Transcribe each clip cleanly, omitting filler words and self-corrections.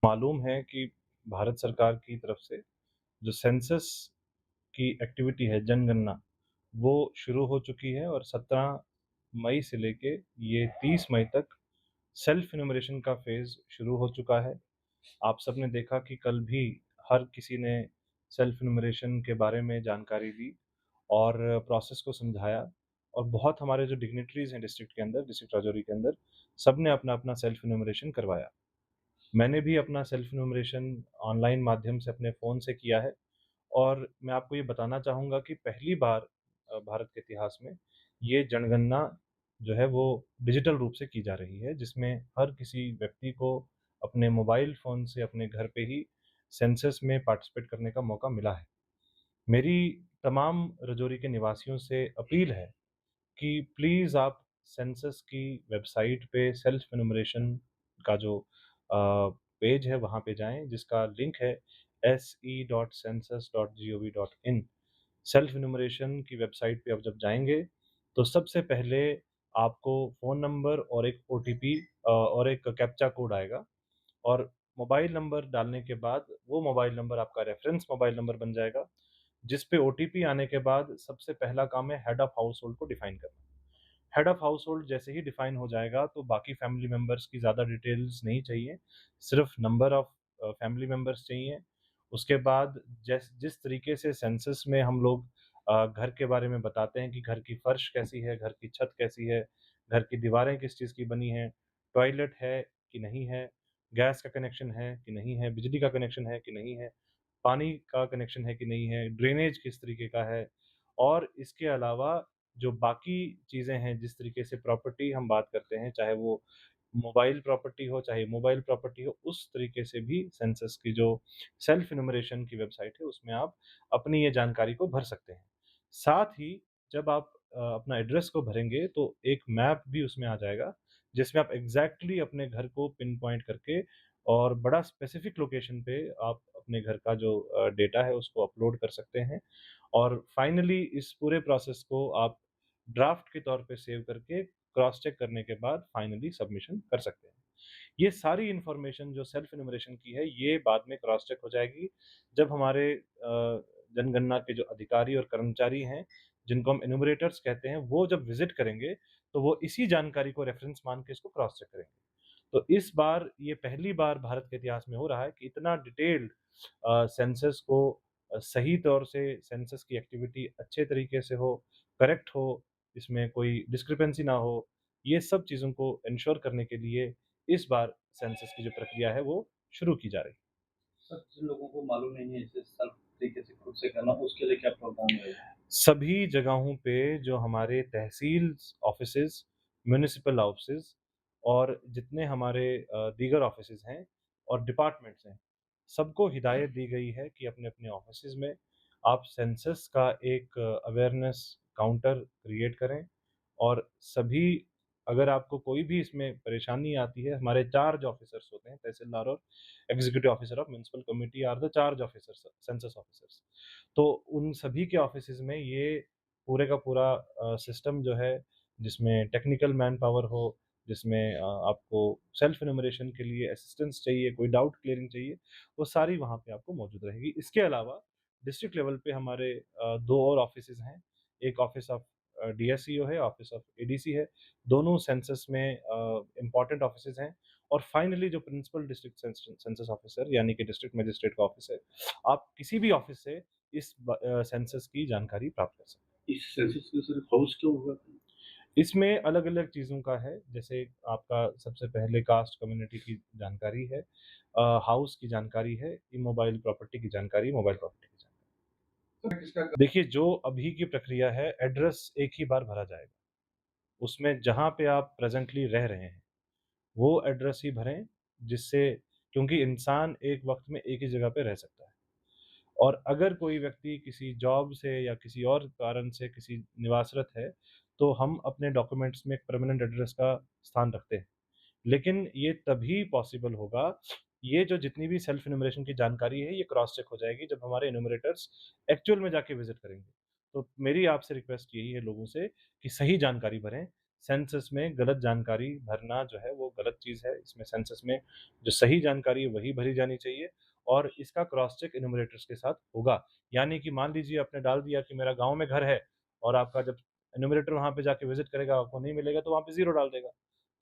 मालूम है कि भारत सरकार की तरफ से जो सेंसस की एक्टिविटी है जनगणना, वो शुरू हो चुकी है और 17 मई से लेके ये 30 मई तक सेल्फ इन्यूमरेशन का फ़ेज़ शुरू हो चुका है। आप सबने देखा कि कल भी हर किसी ने सेल्फ इन्यूमरेशन के बारे में जानकारी दी और प्रोसेस को समझाया और बहुत हमारे जो डिग्निटरीज़ हैं डिस्ट्रिक्ट के अंदर, डिस्ट्रिक्ट राजौरी के अंदर, सबने अपना-अपना सेल्फ इन्यूमरेशन करवाया। मैंने भी अपना सेल्फ इन्यूमरेशन ऑनलाइन माध्यम से अपने फ़ोन से किया है और मैं आपको ये बताना चाहूँगा कि पहली बार भारत के इतिहास में ये जनगणना जो है वो डिजिटल रूप से की जा रही है, जिसमें हर किसी व्यक्ति को अपने मोबाइल फ़ोन से अपने घर पे ही सेंसस में पार्टिसिपेट करने का मौका मिला है। मेरी तमाम राजौरी के निवासियों से अपील है कि प्लीज़ आप सेंसस की वेबसाइट पे सेल्फ एनुमरेशन का जो पेज है वहाँ पे जाएँ जिसका लिंक है se.census.gov.in। सेल्फ एनुमरेशन की वेबसाइट पे आप जब जाएँगे तो सबसे पहले आपको फ़ोन नंबर और एक ओटीपी और एक कैप्चा कोड आएगा और मोबाइल नंबर डालने के बाद वो मोबाइल नंबर आपका रेफ़रेंस मोबाइल नंबर बन जाएगा, जिस पे ओटीपी आने के बाद सबसे पहला काम है हेड ऑफ़ हाउसहोल्ड को डिफ़ाइन करना। हेड ऑफ़ हाउसहोल्ड जैसे ही डिफ़ाइन हो जाएगा तो बाकी फैमिली मेंबर्स की ज़्यादा डिटेल्स नहीं चाहिए, सिर्फ़ नंबर ऑफ़ फैमिली मेंबर्स चाहिए। उसके बाद जिस तरीके से सेंसस में हम लोग घर के बारे में बताते हैं कि घर की फर्श कैसी है, घर की छत कैसी है, घर की दीवारें किस चीज़ की बनी हैं, टॉयलेट है कि नहीं है, गैस का कनेक्शन है कि नहीं है, बिजली का कनेक्शन है कि नहीं है, पानी का कनेक्शन है कि नहीं है, ड्रेनेज किस तरीके का है और इसके अलावा जो बाकी चीज़ें हैं, जिस तरीके से प्रॉपर्टी हम बात करते हैं, चाहे वो मोबाइल प्रॉपर्टी हो, चाहे इमोबाइल प्रॉपर्टी हो, उस तरीके से भी सेंसस की जो सेल्फ एन्यूमरेशन की वेबसाइट है, उसमें आप अपनी ये जानकारी को भर सकते हैं। साथ ही जब आप अपना एड्रेस को भरेंगे, तो एक मैप भी उसमें आ जाएगा, जिसमें आप एग्ज़ैक्टली अपने घर को पिन पॉइंट करके और बड़ा स्पेसिफ़िक लोकेशन पे आप अपने घर का जो डेटा है, उसको अपलोड कर सकते हैं और फाइनली इस पूरे प्रोसेस को आप ड्राफ्ट के तौर पे सेव करके क्रॉस चेक करने के बाद फाइनली सबमिशन कर सकते हैं। ये सारी इन्फॉर्मेशन जो सेल्फ एन्यूमरेशन की है, ये बाद में क्रॉस चेक हो जाएगी जब हमारे जनगणना के जो अधिकारी और कर्मचारी हैं, जिनको हम एन्यूमरेटर्स कहते हैं, वो जब विज़िट करेंगे, तो वो इसी जानकारी को रेफ़रेंस मान के इसको क्रॉस चेक करेंगे। तो इस बार ये पहली बार भारत के इतिहास में हो रहा है कि इतना डिटेल्ड सेंसस को सही तौर से सेंसस की एक्टिविटी अच्छे तरीके से हो, करेक्ट हो, इसमें कोई डिस्क्रिपेंसी ना हो, ये सब चीज़ों को एन्श्योर करने के लिए इस बार सेंसस की जो प्रक्रिया है वो शुरू की जा रही है। सर, जिन लोगों को मालूम नहीं है इसे सेल्फ तरीके से खुद से करना, उसके लिए क्या प्रावधान रहेगा? सभी जगहों पे जो हमारे तहसील ऑफ़िसेज़, म्युनिसिपल ऑफ़िसेज़ और जितने हमारे दीगर ऑफ़िसेज़ हैं और डिपार्टमेंट्स हैं, सबको हिदायत दी गई है कि अपने-अपने ऑफ़िसेज़ में आप सेंसस का एक अवेयरनेस काउंटर क्रिएट करें और सभी अगर आपको कोई भी इसमें परेशानी आती है, हमारे चार्ज ऑफ़िसर्स होते हैं, तहसीलदार और executive officer of municipal committee are the charge officers census officers. तो उन सभी के ऑफ़िसेज़ में ये पूरे का पूरा सिस्टम जो है, जिसमें टेक्निकल मैन पावर हो, जिसमें आपको सेल्फ एन्यूमरेशन के लिए असिस्टेंस चाहिए, कोई डाउट क्लियरिंग चाहिए, वो सारी वहाँ पे आपको मौजूद रहेगी। इसके अलावा डिस्ट्रिक्ट लेवल पे हमारे 2 और ऑफ़िसेज़ हैं। एक ऑफ़िस ऑफ डीएसईओ है, ऑफ़िस ऑफ एडीसी है। दोनों सेंसस में इम्पोर्टेंट ऑफ़िसेज़ हैं और फाइनली जो प्रिंसिपल डिस्ट्रिक्ट सेंसस ऑफ़िसर यानी कि डिस्ट्रिक्ट मजिस्ट्रेट का ऑफ़िस है, आप किसी भी ऑफ़िस से इस सेंसस की जानकारी प्राप्त कर सकते हैं। इस सेंसस में सर हाउस क्यों होगा? इसमें अलग-अलग चीज़ों का है, जैसे आपका सबसे पहले कास्ट कम्युनिटी की जानकारी है, हाउस की जानकारी है, इमोबाइल प्रॉपर्टी की जानकारी, मोबाइल प्रॉपर्टी की जानकारी। सर किसका देखिए, जो अभी की प्रक्रिया है, एड्रेस एक ही बार भरा जाएगा। उसमें जहाँ पे आप प्रेज़ेंटली रह रहे हैं, वो एड्रेस ही भरें, जिससे क्योंकि इंसान एक वक़्त में एक ही जगह पे रह सकता है। और अगर कोई व्यक्ति किसी जॉब से या किसी और कारण से किसी निवासरत है, तो हम अपने डॉक्यूमेंट्स में एक परमानेंट एड्रेस का स्थान रखते हैं। लेकिन ये तभी पॉसिबल होगा, ये जो जितनी भी सेल्फ एन्यूमरेशन की जानकारी है, ये क्रॉस चेक हो जाएगी जब हमारे एन्यूमरेटर्स एक्चुअल में जाके विज़िट करेंगे। तो मेरी आपसे रिक्वेस्ट यही है लोगों से कि सही जानकारी भरें, सेंसस में गलत जानकारी भरना जो है वो गलत चीज़ है। इसमें सेंसस में जो सही जानकारी है वही भरी जानी चाहिए और इसका क्रॉस चेक एनुमरेटर्स के साथ होगा। यानी कि मान लीजिए आपने डाल दिया कि मेरा गाँव में घर है और आपका जब एनुमरेटर वहाँ पे जाके विज़िट करेगा, आपको नहीं मिलेगा तो वहाँ पे ज़ीरो डाल देगा।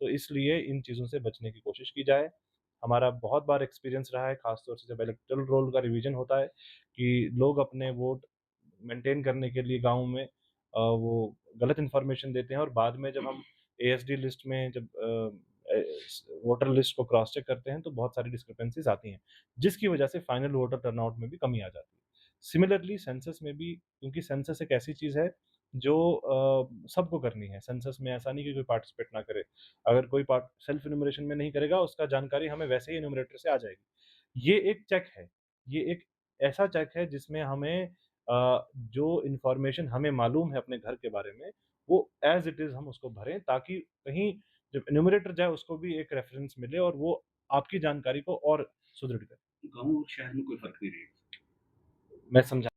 तो इसलिए इन चीज़ों से बचने की कोशिश की जाए। हमारा बहुत बार एक्सपीरियंस रहा है, ख़ास तौर से जब इलेक्टोरल रोल का रिवीजन होता है कि लोग अपने वोट मेंटेन करने के लिए गाँव में वो गलत इन्फॉर्मेशन देते हैं और बाद में जब हम एएसडी लिस्ट में जब वोटर लिस्ट को क्रॉस चेक करते हैं तो बहुत सारी डिस्क्रिपेंसीज़ आती हैं, जिसकी वजह से फाइनल वोटर टर्नआउट में भी कमी आ जाती है। सिमिलरली सेंसस में भी क्योंकि सेंसस एक ऐसी चीज़ है जो सबको करनी है, सेंसस में ऐसा नहीं कि कोई पार्टिसिपेट ना करे। अगर कोई पार्ट सेल्फ एन्यूमरेशन में नहीं करेगा, उसका जानकारी हमें वैसे ही एन्यूमरेटर से आ जाएगी। ये एक चेक है, ये एक ऐसा चेक है जिसमें हमें जो इन्फॉर्मेशन हमें मालूम है अपने घर के बारे में, वो एज़ इट इज़ हम उसको भरें ताकि कहीं जब एन्यूमरेटर जाए उसको भी एक रेफ़रेंस मिले और वो आपकी जानकारी को और सुदृढ़ करे। गाँव और शहर में कोई फ़र्क नहीं रहेगा। मैं समझा